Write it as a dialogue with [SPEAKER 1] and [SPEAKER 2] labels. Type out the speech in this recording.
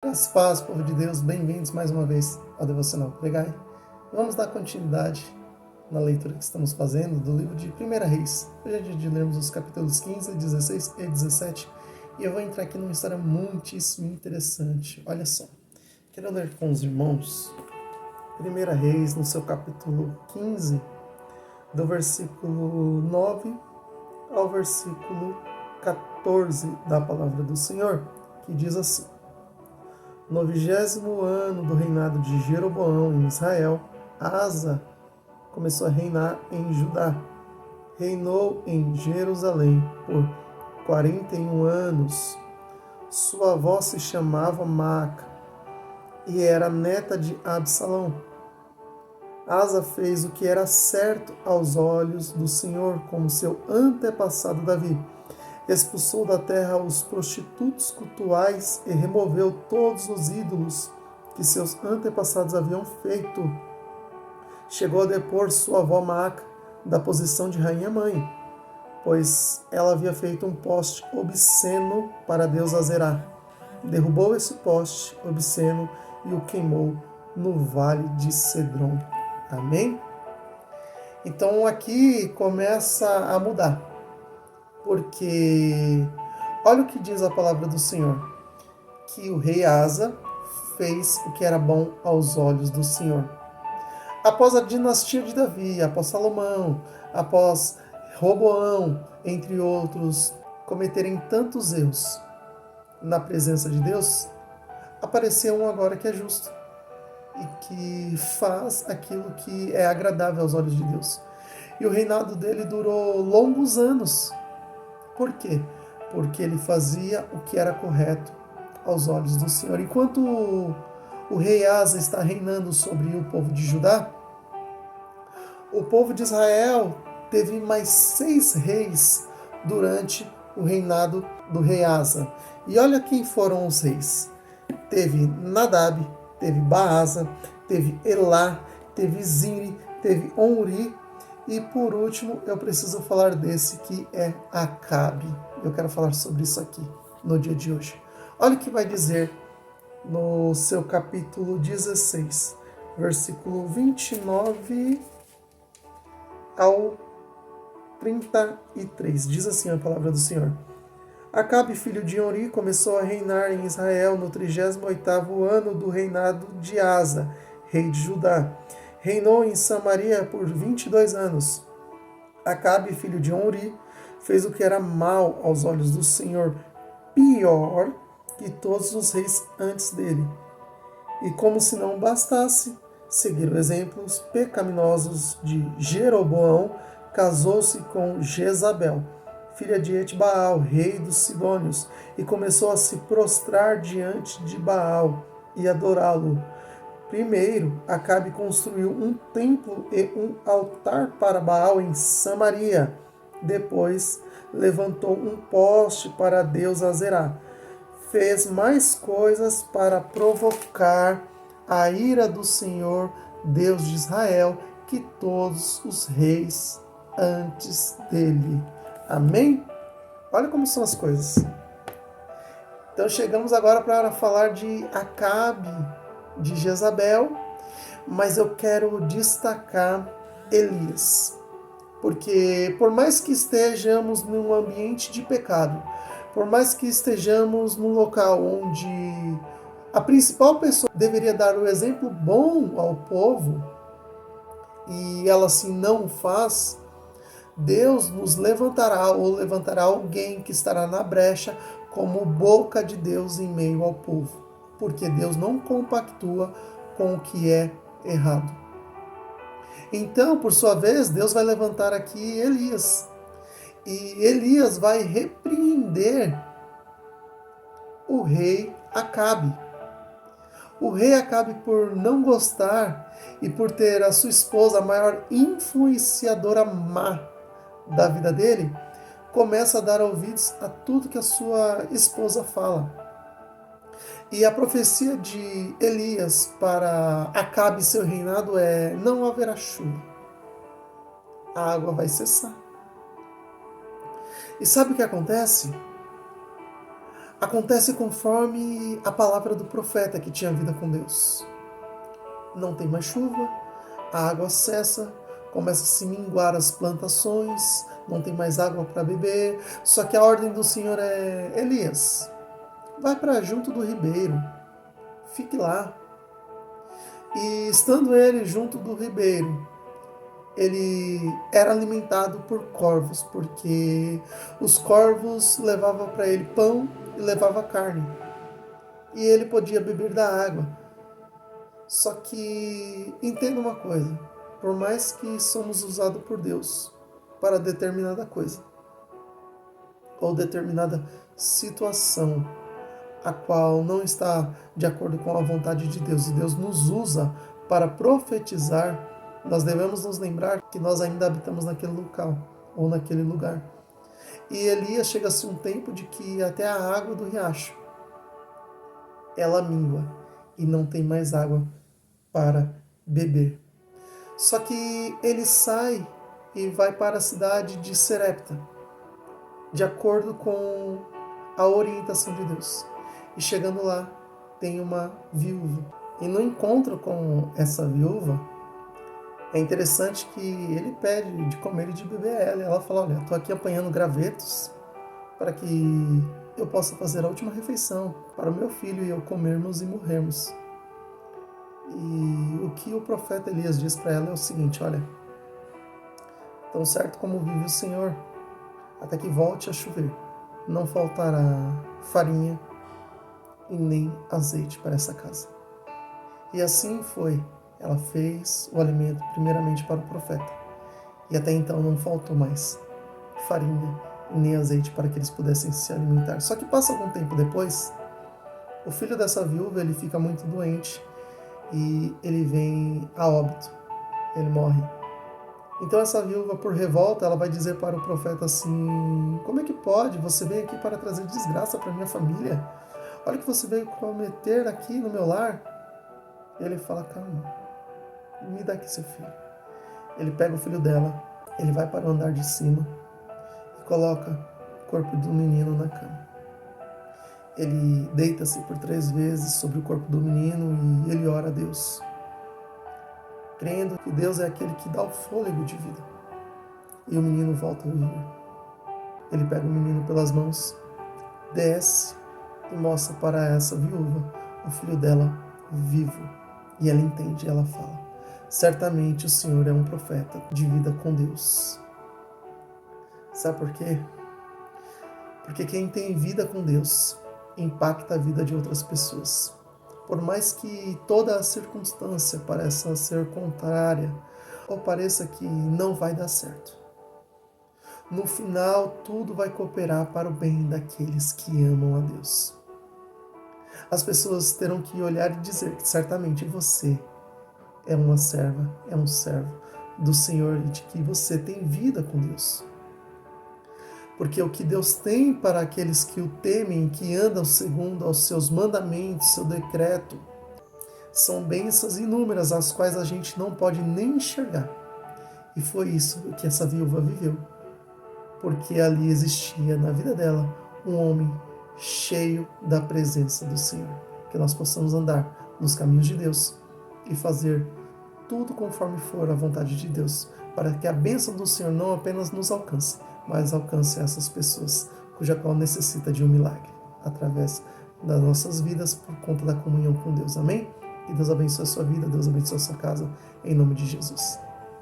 [SPEAKER 1] Graças e paz, povo de Deus, bem-vindos mais uma vez ao Devocional Pregai. Vamos dar continuidade na leitura que estamos fazendo do livro de 1 Reis. Hoje é dia de lermos os capítulos 15, 16 e 17 e eu vou entrar aqui numa história muitíssimo interessante. Olha só, quero ler com os irmãos 1 Reis, no seu capítulo 15, do versículo 9 ao versículo 14 da palavra do Senhor, que diz assim: No 20º ano do reinado de Jeroboão em Israel, Asa começou a reinar em Judá. Reinou em Jerusalém por 41 anos. Sua avó se chamava Maaca e era neta de Absalão. Asa fez o que era certo aos olhos do Senhor, como seu antepassado Davi. Expulsou da terra os prostitutos cultuais e removeu todos os ídolos que seus antepassados haviam feito. Chegou a depor sua avó Maaca da posição de rainha-mãe, pois ela havia feito um poste obsceno para Deus Azerá. Derrubou esse poste obsceno e o queimou no vale de Cedron. Amém? Então aqui começa a mudar, porque olha o que diz a palavra do Senhor, que o rei Asa fez o que era bom aos olhos do Senhor. Após a dinastia de Davi, após Salomão, após Roboão, entre outros, cometerem tantos erros na presença de Deus, apareceu um agora que é justo e que faz aquilo que é agradável aos olhos de Deus. E o reinado dele durou longos anos. Por quê? Porque ele fazia o que era correto aos olhos do Senhor. Enquanto o rei Asa está reinando sobre o povo de Judá, o povo de Israel teve mais 6 reis durante o reinado do rei Asa. E olha quem foram os reis. Teve Nadab, teve Baasa, teve Elá, teve Zimri, teve Omri e por último eu preciso falar desse que é Acabe. Eu quero falar sobre isso aqui no dia de hoje. Olha o que vai dizer no seu capítulo 16, versículo 29 ao 33. Diz assim a palavra do Senhor: Acabe, filho de Omri, começou a reinar em Israel no 38º ano do reinado de Asa, rei de Judá. Reinou em Samaria por 22 anos. Acabe, filho de Omri, fez o que era mal aos olhos do Senhor, pior que todos os reis antes dele. E como se não bastasse, seguiram exemplos pecaminosos de Jeroboão, casou-se com Jezabel, filha de Etbaal, rei dos Sidônios, e começou a se prostrar diante de Baal e adorá-lo. Primeiro, Acabe construiu um templo e um altar para Baal em Samaria. Depois, levantou um poste para Deus Azerá. Fez mais coisas para provocar a ira do Senhor, Deus de Israel, que todos os reis antes dele. Amém? Olha como são as coisas. Então chegamos agora para falar de Acabe, de Jezabel, mas eu quero destacar Elias. Porque por mais que estejamos num ambiente de pecado, por mais que estejamos num local onde a principal pessoa deveria dar o exemplo bom ao povo, e ela assim não faz, Deus nos levantará ou levantará alguém que estará na brecha como boca de Deus em meio ao povo. Porque Deus não compactua com o que é errado. Então, por sua vez, Deus vai levantar aqui Elias. E Elias vai repreender o rei Acabe. O rei Acabe, por não gostar e por ter a sua esposa a maior influenciadora má da vida dele, começa a dar ouvidos a tudo que a sua esposa fala. E a profecia de Elias para Acabe e seu reinado é: não haverá chuva, a água vai cessar. E sabe o que acontece? Acontece conforme a palavra do profeta que tinha vida com Deus. Não tem mais chuva, a água cessa, começa a se minguar as plantações, não tem mais água para beber. Só que a ordem do Senhor é: Elias, vai para junto do ribeiro, fique lá. E estando ele junto do ribeiro, ele era alimentado por corvos, porque os corvos levavam para ele pão e levavam carne. E ele podia beber da água. Só que entenda uma coisa, por mais que somos usados por Deus para determinada coisa, ou determinada situação, a qual não está de acordo com a vontade de Deus, e Deus nos usa para profetizar, nós devemos nos lembrar que nós ainda habitamos naquele local, ou naquele lugar. E Elias chega-se um tempo de que até a água do riacho, ela mingua, e não tem mais água para beber. Só que ele sai e vai para a cidade de Serepta, de acordo com a orientação de Deus. E chegando lá, tem uma viúva. E no encontro com essa viúva, é interessante que ele pede de comer e de beber a ela. E ela fala: olha, estou aqui apanhando gravetos para que eu possa fazer a última refeição para o meu filho e eu comermos e morrermos. E o que o profeta Elias diz para ela é o seguinte: olha, tão certo como vive o Senhor, até que volte a chover, não faltará farinha e nem azeite para essa casa. E assim foi. Ela fez o alimento primeiramente para o profeta. E até então não faltou mais farinha e nem azeite para que eles pudessem se alimentar. Só que passa algum tempo depois, o filho dessa viúva ele fica muito doente e ele vem a óbito. Ele morre. Então essa viúva, por revolta, ela vai dizer para o profeta assim: como é que pode? Você veio aqui para trazer desgraça para minha família? Olha o que você veio cometer aqui no meu lar. E ele fala: calma, me dá aqui seu filho. Ele pega o filho dela, ele vai para o andar de cima e coloca o corpo do menino na cama. Ele deita-se por 3 vezes sobre o corpo do menino e ele ora a Deus, crendo que Deus é aquele que dá o fôlego de vida. E o menino volta a viver. Ele pega o menino pelas mãos, desce e mostra para essa viúva o filho dela vivo. E ela entende, ela fala: certamente o Senhor é um profeta de vida com Deus. Sabe por quê? Porque quem tem vida com Deus impacta a vida de outras pessoas. Por mais que toda a circunstância pareça ser contrária ou pareça que não vai dar certo, no final tudo vai cooperar para o bem daqueles que amam a Deus. As pessoas terão que olhar e dizer que certamente você é uma serva, é um servo do Senhor e de que você tem vida com Deus. Porque o que Deus tem para aqueles que o temem, que andam segundo aos seus mandamentos, seu decreto, são bênçãos inúmeras, as quais a gente não pode nem enxergar. E foi isso que essa viúva viveu. Porque ali existia na vida dela um homem cheio da presença do Senhor. Que nós possamos andar nos caminhos de Deus e fazer tudo conforme for a vontade de Deus, para que a bênção do Senhor não apenas nos alcance, mas alcance essas pessoas cuja qual necessita de um milagre, através das nossas vidas, por conta da comunhão com Deus. Amém? Que Deus abençoe a sua vida, Deus abençoe a sua casa, em nome de Jesus.